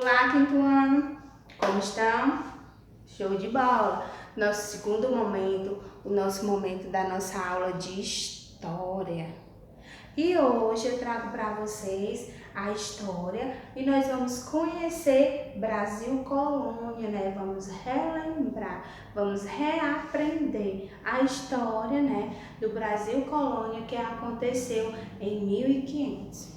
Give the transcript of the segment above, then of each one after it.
Olá, quinto ano! Como estão? Show de bola! Nosso segundo momento, o nosso momento da nossa aula de História. E hoje eu trago para vocês a história e nós vamos conhecer Brasil Colônia, né? Vamos relembrar, vamos reaprender a história, né, do Brasil Colônia que aconteceu em 1500.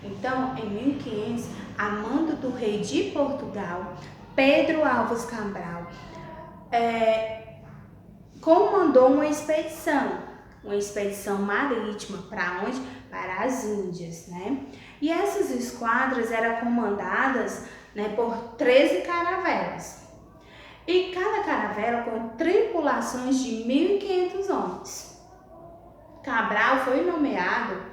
Então, em 1500, a mando do rei de Portugal, Pedro Álvares Cabral, comandou uma expedição marítima para onde? Para as Índias, né? E essas esquadras eram comandadas, né, por 13 caravelas. E cada caravela com tripulações de 1.500 homens. Cabral foi nomeado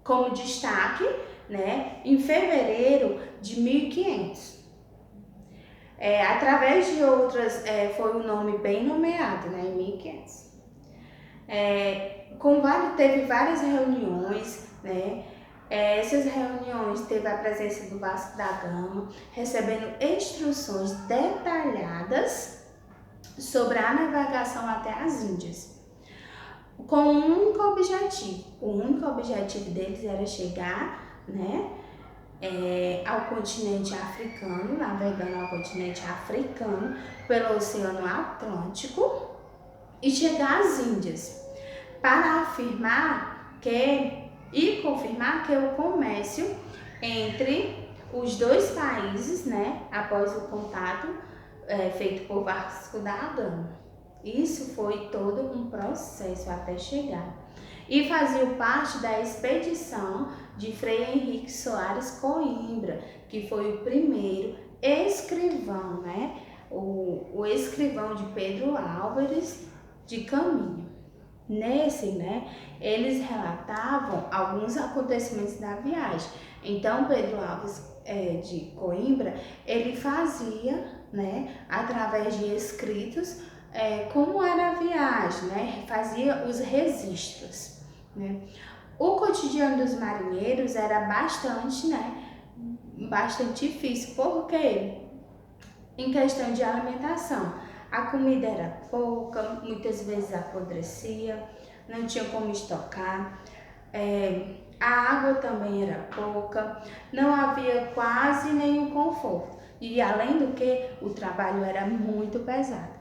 como destaque, né, em fevereiro de 1500. Através de outras, foi um nome bem nomeado, né, em 1500. Teve várias reuniões, né, essas reuniões teve a presença do Vasco da Gama, recebendo instruções detalhadas sobre a navegação até as Índias, com um único objetivo. O único objetivo deles era chegar, né, ao continente africano, navegando ao continente africano pelo Oceano Atlântico e chegar às Índias, para afirmar e confirmar que o comércio entre os dois países, né, após o contato feito por Vasco da Gama. Isso foi todo um processo até chegar. E fazia parte da expedição de Frei Henrique Soares Coimbra, que foi o primeiro escrivão, né? O escrivão de Pedro Álvares de Caminha. Nesse, né, eles relatavam alguns acontecimentos da viagem. Então, Pedro Álvares de Coimbra, ele fazia, né, através de escritos, como era a viagem, né, fazia os registros, né. O cotidiano dos marinheiros era bastante difícil, porque em questão de alimentação, a comida era pouca, muitas vezes apodrecia, não tinha como estocar, a água também era pouca, não havia quase nenhum conforto. E além do que, o trabalho era muito pesado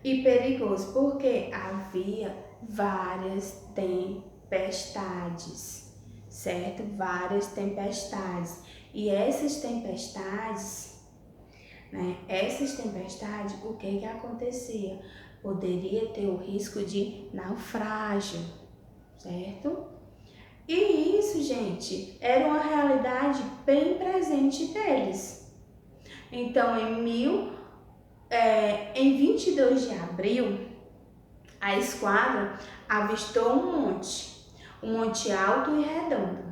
e perigoso, porque havia várias tempestades, certo? Várias tempestades. E essas tempestades, o que acontecia? Poderia ter o risco de naufrágio, certo? E isso, gente, era uma realidade bem presente deles. Então, em 22 de abril, a esquadra avistou um monte alto e redondo.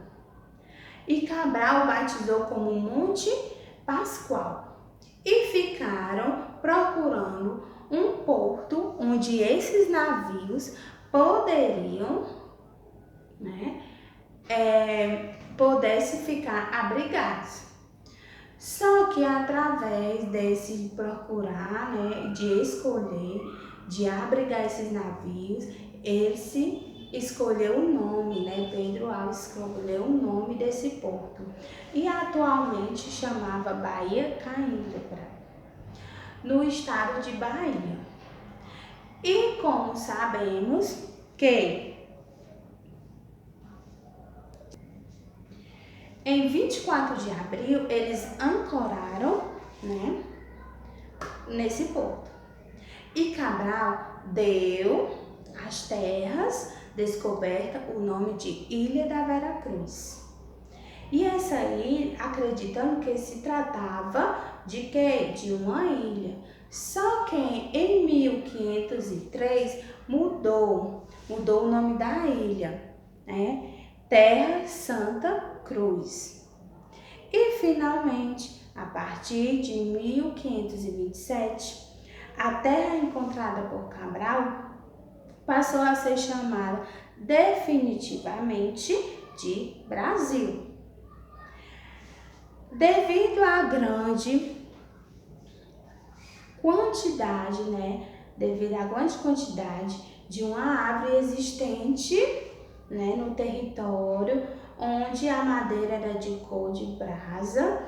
E Cabral batizou como Monte Pascoal. E ficaram procurando um porto onde esses navios poderiam, pudessem ficar abrigados. Só que através desse procurar, né, de escolher, de abrigar esses navios, ele se escolheu o nome, né, Pedro Álvares escolheu o nome desse porto. E atualmente chamava Bahia Coimbra, no estado de Bahia. E como sabemos que em 24 de abril, eles ancoraram, né, nesse porto. E Cabral deu às terras descobertas o nome de Ilha da Veracruz. E essa ilha, acreditando que se tratava de quê? De uma ilha. Só que em 1503 mudou o nome da ilha, né? Terra Santa Cruz. E finalmente, a partir de 1527, a terra encontrada por Cabral passou a ser chamada definitivamente de Brasil. Devido à grande quantidade, devido à grande quantidade de uma árvore existente, no território, onde a madeira era de cor de brasa,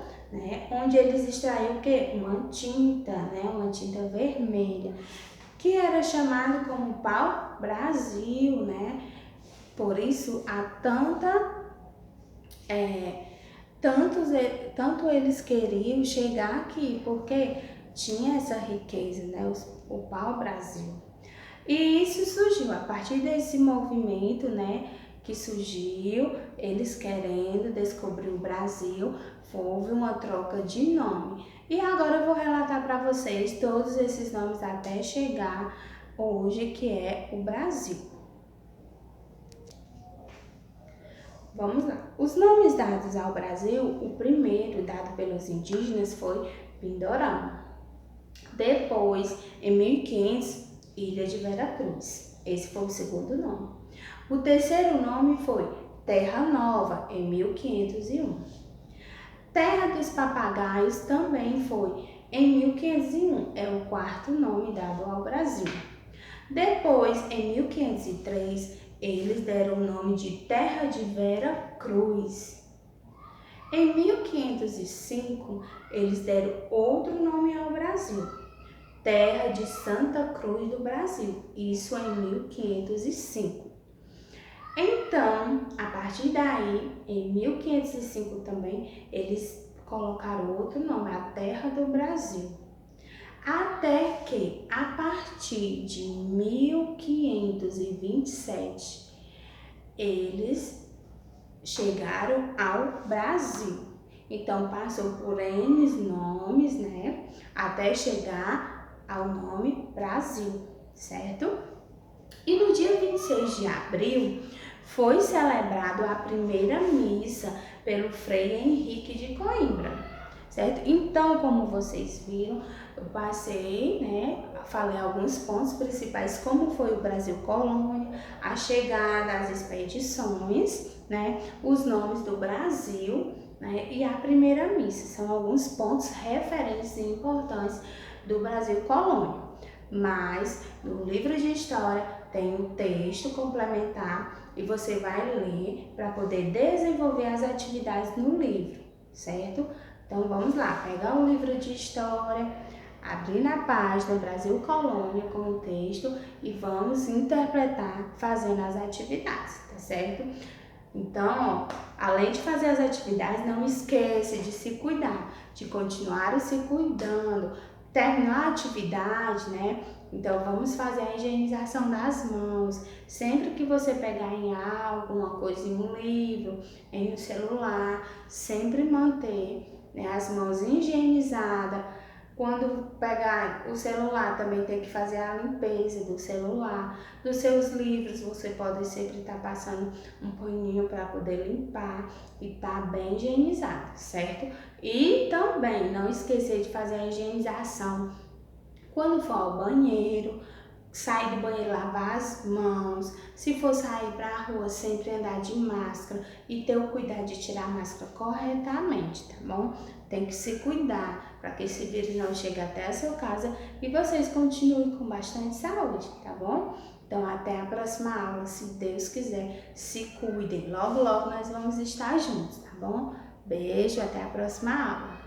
onde eles extraíam o quê? Uma tinta, uma tinta vermelha, que era chamado como pau-brasil, Por isso há tanto eles queriam chegar aqui, porque tinha essa riqueza, o pau-brasil. E isso surgiu a partir desse movimento, que surgiu, eles querendo descobrir o Brasil, houve uma troca de nome. E agora eu vou relatar para vocês todos esses nomes até chegar hoje, que é o Brasil. Vamos lá. Os nomes dados ao Brasil, o primeiro dado pelos indígenas foi Pindorama. Depois, em 1500, Ilha de Veracruz. Esse foi o segundo nome. O terceiro nome foi Terra Nova, em 1501. Terra dos Papagaios também foi em 1501. É o quarto nome dado ao Brasil. Depois, em 1503, eles deram o nome de Terra de Vera Cruz. Em 1505, eles deram outro nome ao Brasil, Terra de Santa Cruz do Brasil, isso em 1505. Então, a partir daí, em 1505 também, eles colocaram outro nome, a Terra do Brasil. Até que, a partir de 1527, eles chegaram ao Brasil. Então, passou por N nomes, até chegar ao nome Brasil, certo? E no dia 26 de abril, foi celebrado a primeira missa pelo Frei Henrique de Coimbra, certo? Então, como vocês viram, eu passei, falei alguns pontos principais, como foi o Brasil colônia, a chegada, as expedições, os nomes do Brasil, e a primeira missa. São alguns pontos referentes e importantes do Brasil colônia. Mas no livro de história tem um texto complementar e você vai ler para poder desenvolver as atividades no livro, certo? Então vamos lá, pegar o livro de história, abrir na página Brasil Colônia com o texto e vamos interpretar fazendo as atividades, tá certo? Então, além de fazer as atividades, não esqueça de se cuidar, de continuar se cuidando. Terminar a atividade, Então, vamos fazer a higienização das mãos. Sempre que você pegar em alguma coisa, em um livro, em um celular, sempre manter as mãos higienizadas. Quando pegar o celular, também tem que fazer a limpeza do celular. Dos seus livros, você pode sempre estar passando um paninho para poder limpar e estar bem higienizado, certo? E também não esquecer de fazer a higienização quando for ao banheiro, sair do banheiro, lavar as mãos. Se for sair para a rua, sempre andar de máscara e ter o cuidado de tirar a máscara corretamente, tá bom? Tem que se cuidar para que esse vírus não chegue até a sua casa e vocês continuem com bastante saúde, tá bom? Então, até a próxima aula, se Deus quiser, se cuidem. Logo, logo nós vamos estar juntos, tá bom? Beijo, até a próxima aula.